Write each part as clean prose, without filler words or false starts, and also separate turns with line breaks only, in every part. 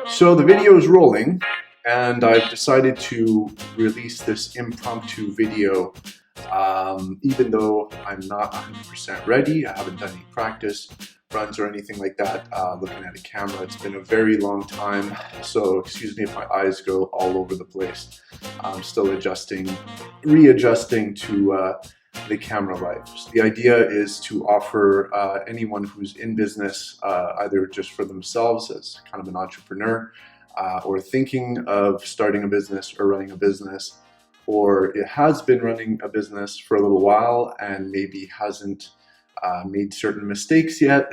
So the video is rolling, and I've decided to release this impromptu video. Even though I'm not 100% ready, I haven't done any practice runs or anything like that, looking at a camera. It's been a very long time, so excuse me if my eyes go all over the place. I'm still readjusting to the camera life. So the idea is to offer anyone who's in business, either just for themselves as kind of an entrepreneur, or thinking of starting a business or running a business, or it has been running a business for a little while and maybe hasn't made certain mistakes yet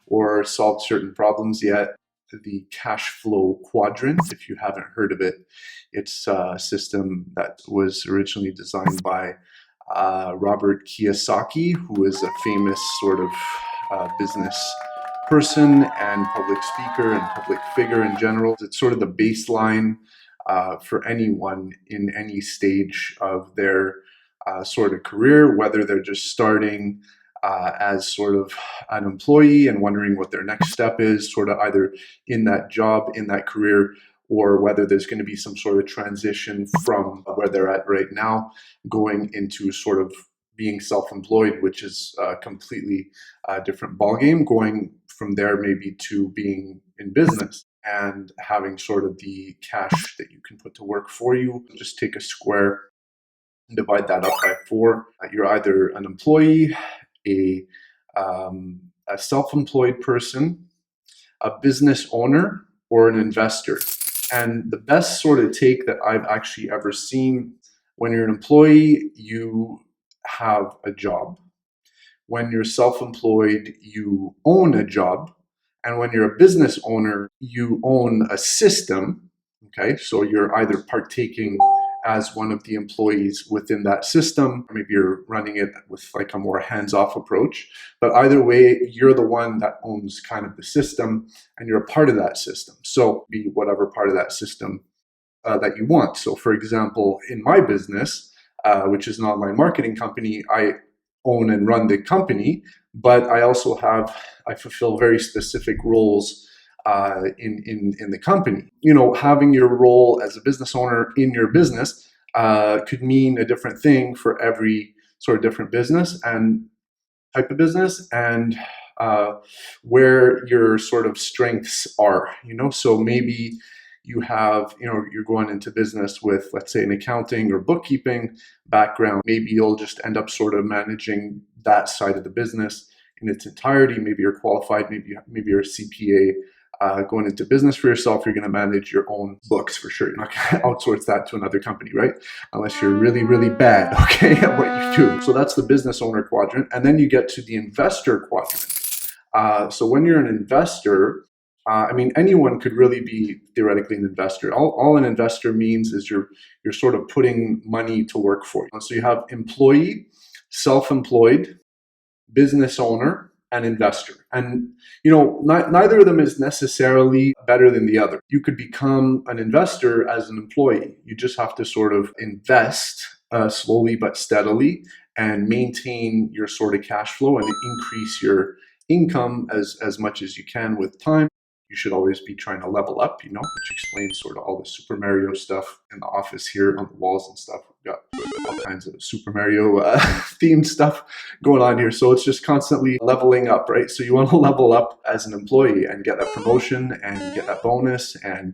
or solved certain problems yet. The CashFlow-Quadrant, if you haven't heard of it, it's a system that was originally designed by Robert Kiyosaki, who is a famous sort of business person and public speaker and public figure in general. It's sort of the baseline for anyone in any stage of their sort of career, whether they're just starting as sort of an employee and wondering what their next step is, sort of either in that job, in that career, or whether there's going to be some sort of transition from where they're at right now, going into sort of being self-employed, which is a completely different ballgame, going from there maybe to being in business and having sort of the cash that you can put to work for you. Just take a square and divide that up by 4. You're either an employee, a self-employed person, a business owner, or an investor. And the best sort of take that I've actually ever seen: when you're an employee, you have a job. When you're self-employed, you own a job. And when you're a business owner, you own a system. Okay, so you're either partaking as one of the employees within that system, or maybe you're running it with like a more hands-off approach. But either way, you're the one that owns kind of the system and you're a part of that system. So be whatever part of that system that you want. So for example, in my business, which is an online marketing company, I own and run the company, but I fulfill very specific roles in the company. You know, having your role as a business owner in your business could mean a different thing for every sort of different business and type of business, and where your sort of strengths are, you know. So maybe you have, you know, you're going into business with, let's say, an accounting or bookkeeping background. Maybe you'll just end up sort of managing that side of the business in its entirety. Maybe you're qualified, maybe you're a CPA. Going into business for yourself, you're going to manage your own books for sure. You're not going to outsource that to another company, right? Unless you're really, really bad, okay, at what you do. So that's the business owner quadrant. And then you get to the investor quadrant. So when you're an investor, I mean, anyone could really be theoretically an investor. All an investor means is you're sort of putting money to work for you. So you have employee, self-employed, business owner, and investor. And, you know, neither of them is necessarily better than the other. You could become an investor as an employee. You just have to sort of invest slowly but steadily and maintain your sort of cash flow and increase your income as much as you can with time. You should always be trying to level up, you know, which explains sort of all the Super Mario stuff in the office here on the walls and stuff. We've got all kinds of Super Mario themed stuff going on here. So it's just constantly leveling up, right? So you want to level up as an employee and get that promotion and get that bonus and,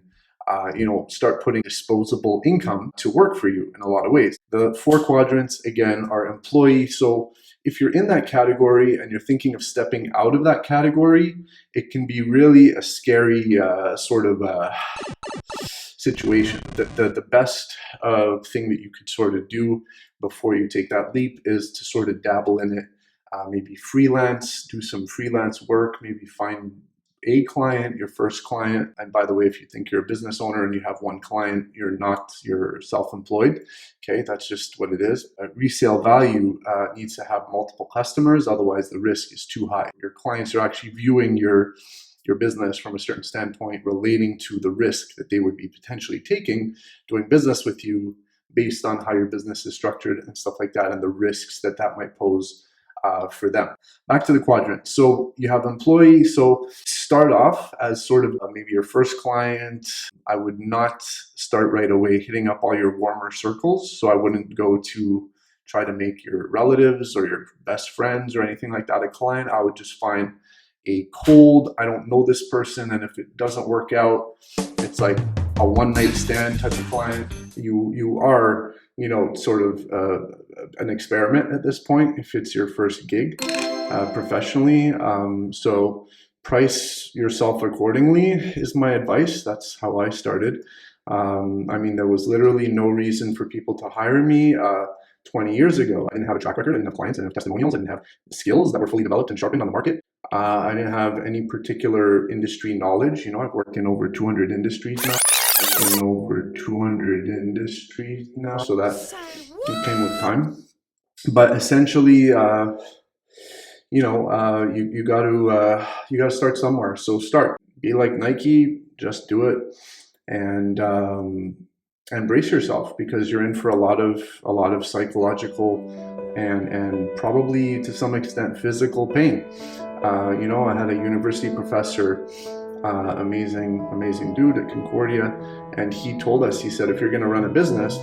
you know, start putting disposable income to work for you in a lot of ways. The 4 quadrants, again, are employee. So if you're in that category and you're thinking of stepping out of that category, it can be really a scary sort of situation. The best thing that you could sort of do before you take that leap is to sort of dabble in it. Maybe freelance, do some freelance work, maybe find a client, your first client. And by the way, if you think you're a business owner and you have one client, you're self-employed. Okay, that's just what it is. Resale value needs to have multiple customers, otherwise the risk is too high. Your clients are actually viewing your business from a certain standpoint relating to the risk that they would be potentially taking doing business with you based on how your business is structured and stuff like that, and the risks that might pose for them. Back to the quadrant. So you have employee. So start off as sort of maybe your first client. I would not start right away hitting up all your warmer circles. So I wouldn't go to try to make your relatives or your best friends or anything like that a client. I would just find a cold, I don't know this person, and if it doesn't work out, it's like a one-night stand type of client. You are, sort of an experiment at this point if it's your first gig professionally. So price yourself accordingly is my advice. That's how I started. There was literally no reason for people to hire me 20 years ago. I didn't have a track record, I didn't have clients, I didn't have testimonials, I didn't have skills that were fully developed and sharpened on the market. I didn't have any particular industry knowledge. I've worked in over 200 industries now. So that came with time. But essentially, you got to start somewhere. So start. Be like Nike. Just do it, and brace yourself, because you're in for a lot of psychological and probably to some extent physical pain. I had a university professor, amazing dude at Concordia, and he told us, he said, if you're going to run a business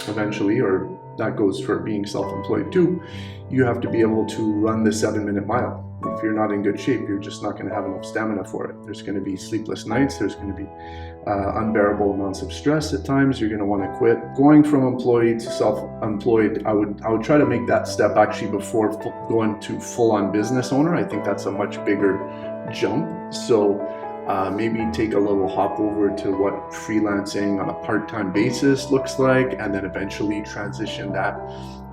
eventually, or that goes for being self-employed too, you have to be able to run the 7-minute mile. If you're not in good shape, you're just not going to have enough stamina for it. There's going to be sleepless nights. There's going to be unbearable amounts of stress at times. You're going to want to quit. Going from employee to self-employed, I would try to make that step actually before going to full-on business owner. I think that's a much bigger jump. So maybe take a little hop over to what freelancing on a part-time basis looks like, and then eventually transition that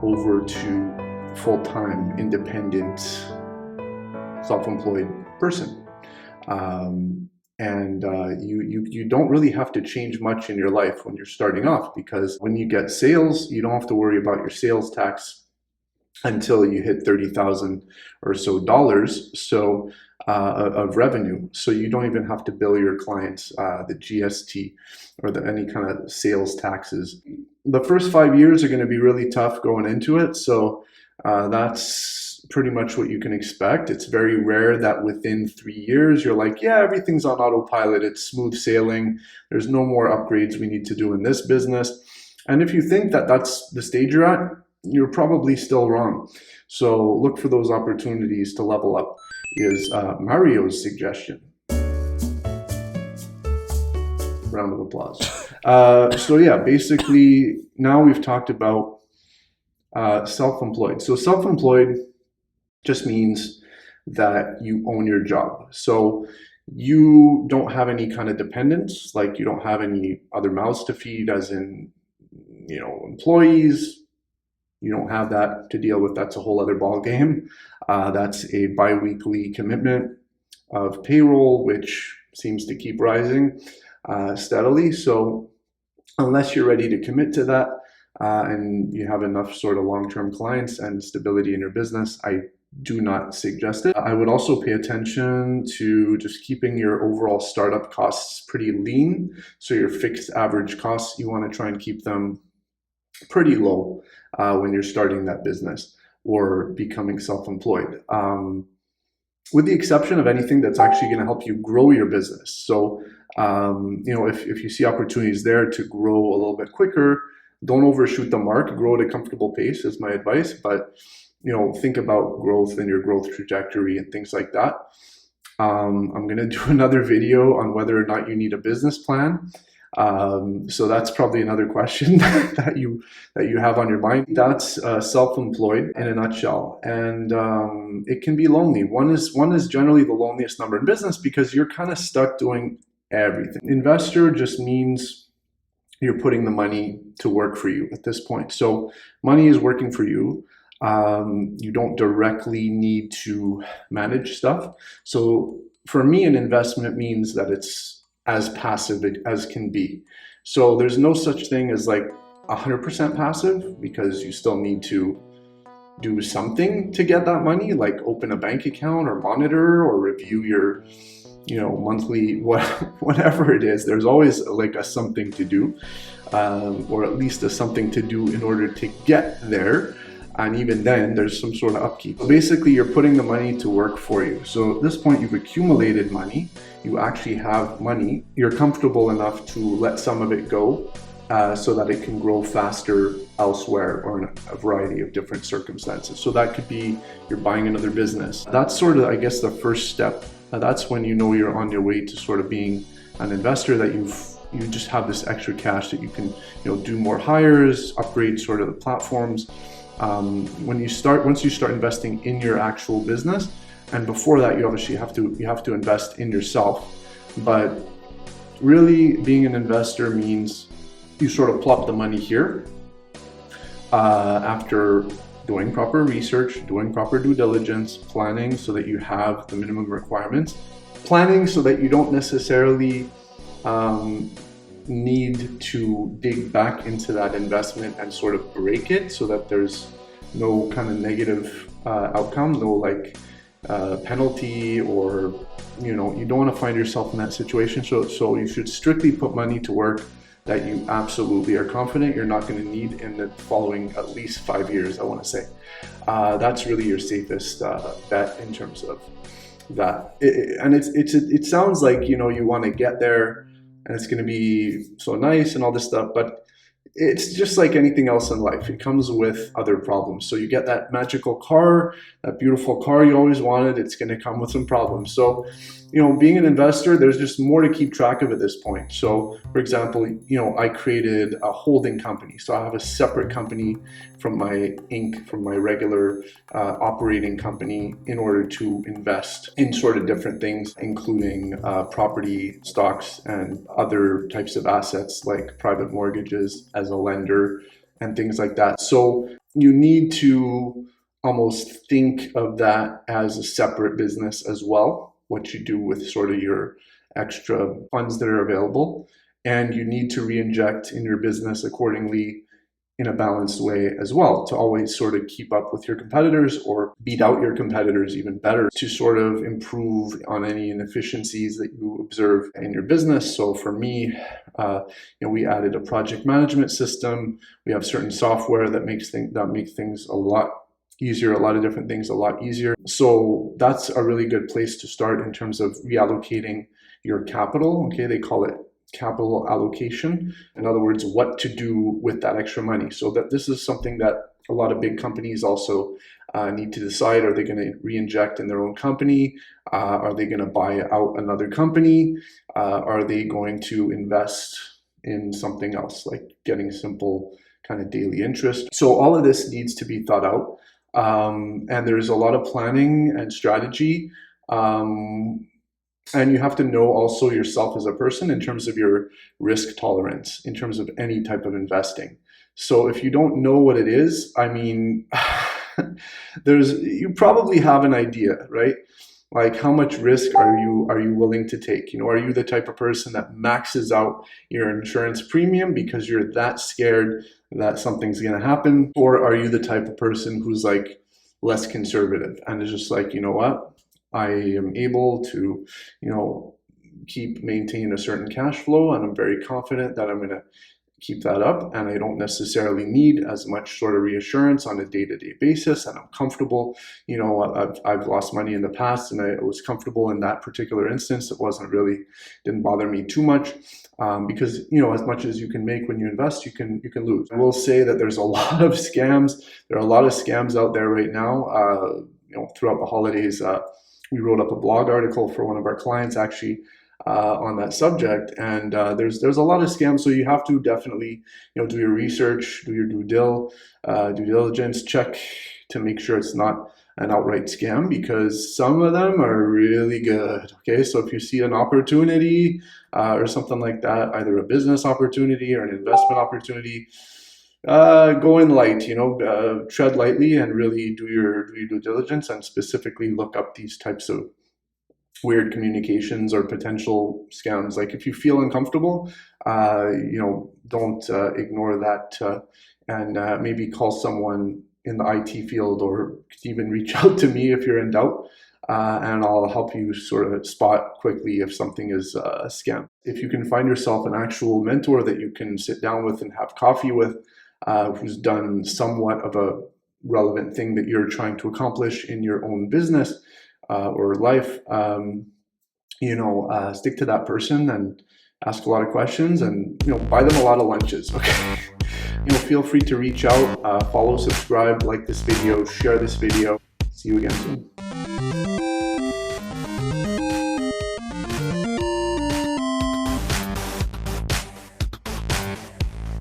over to full-time independent self-employed person. You don't really have to change much in your life when you're starting off, because when you get sales, you don't have to worry about your sales tax until you hit $30,000 or so of revenue. So you don't even have to bill your clients the GST or any kind of sales taxes. The first 5 years are going to be really tough going into it. So that's pretty much what you can expect. It's very rare that within 3 years you're like, yeah, everything's on autopilot, it's smooth sailing, there's no more upgrades we need to do in this business. And if you think that that's the stage you're at, you're probably still wrong. So look for those opportunities to level up, is Mario's suggestion. Round of applause. So yeah, basically now we've talked about self-employed. So self-employed just means that you own your job. So you don't have any kind of dependents, like you don't have any other mouths to feed, as in, employees. You don't have that to deal with. That's a whole other ball game. That's a bi-weekly commitment of payroll, which seems to keep rising steadily. So unless you're ready to commit to that and you have enough sort of long-term clients and stability in your business, I do not suggest it. I would also pay attention to just keeping your overall startup costs pretty lean. So your fixed average costs, you want to try and keep them pretty low when you're starting that business or becoming self-employed, with the exception of anything that's actually going to help you grow your business. So if you see opportunities there to grow a little bit quicker, don't overshoot the mark. Grow at a comfortable pace is my advice, but think about growth and your growth trajectory and things like that. I'm going to do another video on whether or not you need a business plan. So that's probably another question that you have on your mind. That's self-employed in a nutshell, and it can be lonely. One is generally the loneliest number in business because you're kind of stuck doing everything. Investor just means you're putting the money to work for you at this point. So money is working for you. You don't directly need to manage stuff. So for me, an investment means that it's as passive as can be. So there's no such thing as like 100% passive, because you still need to do something to get that money, like open a bank account or monitor or review your monthly whatever it is. There's always like a something to do, or at least a something to do in order to get there. And even then, there's some sort of upkeep. So basically, you're putting the money to work for you. So at this point, you've accumulated money. You actually have money. You're comfortable enough to let some of it go so that it can grow faster elsewhere or in a variety of different circumstances. So that could be you're buying another business. That's sort of, I guess, the first step. That's when you know you're on your way to sort of being an investor, that you just have this extra cash that you can do more hires, upgrade sort of the platforms. Once you start investing in your actual business, and before that, you obviously have to invest in yourself. But really, being an investor means you sort of plop the money here after doing proper research, doing proper due diligence, planning so that you have the minimum requirements, planning so that you don't necessarily need to dig back into that investment and sort of break it, so that there's no kind of negative outcome, no penalty, or you don't want to find yourself in that situation. So you should strictly put money to work that you absolutely are confident you're not going to need in the following at least 5 years, I want to say. That's really your safest bet in terms of that. It sounds like you want to get there and it's going to be so nice and all this stuff, but it's just like anything else in life. It comes with other problems. So you get that magical car, that beautiful car you always wanted, it's going to come with some problems. So, being an investor, there's just more to keep track of at this point. So, for example, I created a holding company. So I have a separate company from my from my regular operating company, in order to invest in sort of different things, including property, stocks, and other types of assets like private mortgages as a lender and things like that. So you need to almost think of that as a separate business as well, what you do with sort of your extra funds that are available. And you need to re-inject in your business accordingly in a balanced way as well, to always sort of keep up with your competitors or beat out your competitors even better, to sort of improve on any inefficiencies that you observe in your business. So for me, we added a project management system. We have certain software that make things a lot easier, a lot of different things a lot easier. So that's a really good place to start in terms of reallocating your capital. Okay, they call it capital allocation. In other words, what to do with that extra money. So that this is something that a lot of big companies also need to decide. Are they going to re-inject in their own company? Are they going to buy out another company? Are they going to invest in something else, like getting simple kind of daily interest? So all of this needs to be thought out. And there's a lot of planning and strategy. And you have to know also yourself as a person in terms of your risk tolerance, in terms of any type of investing. So if you don't know what it is, I mean, you probably have an idea, right? Like, how much risk are you willing to take? Are you the type of person that maxes out your insurance premium because you're that scared that something's going to happen? Or are you the type of person who's like less conservative and is just like, what? I am able to, maintain a certain cash flow, and I'm very confident that I'm going to keep that up, and I don't necessarily need as much sort of reassurance on a day-to-day basis, and I'm comfortable. I've lost money in the past, and I was comfortable in that particular instance. It didn't bother me too much, because as much as you can make when you invest, you can lose. I will say that there's a lot of scams. There are a lot of scams out there right now. Throughout the holidays, we wrote up a blog article for one of our clients actually on that subject, and there's a lot of scams. So you have to definitely do your research, do your due diligence, check to make sure it's not an outright scam, because some of them are really good. Okay, so if you see an opportunity or something like that, either a business opportunity or an investment opportunity, go in light, tread lightly and really do your due diligence, and specifically look up these types of weird communications or potential scams. Like, if you feel uncomfortable, don't ignore that, and maybe call someone in the IT field, or even reach out to me if you're in doubt, and I'll help you sort of spot quickly if something is a scam. If you can find yourself an actual mentor that you can sit down with and have coffee with, who's done somewhat of a relevant thing that you're trying to accomplish in your own business or life, stick to that person and ask a lot of questions, and buy them a lot of lunches. Okay. Feel free to reach out, follow, subscribe, like this video, share this video. See you again soon.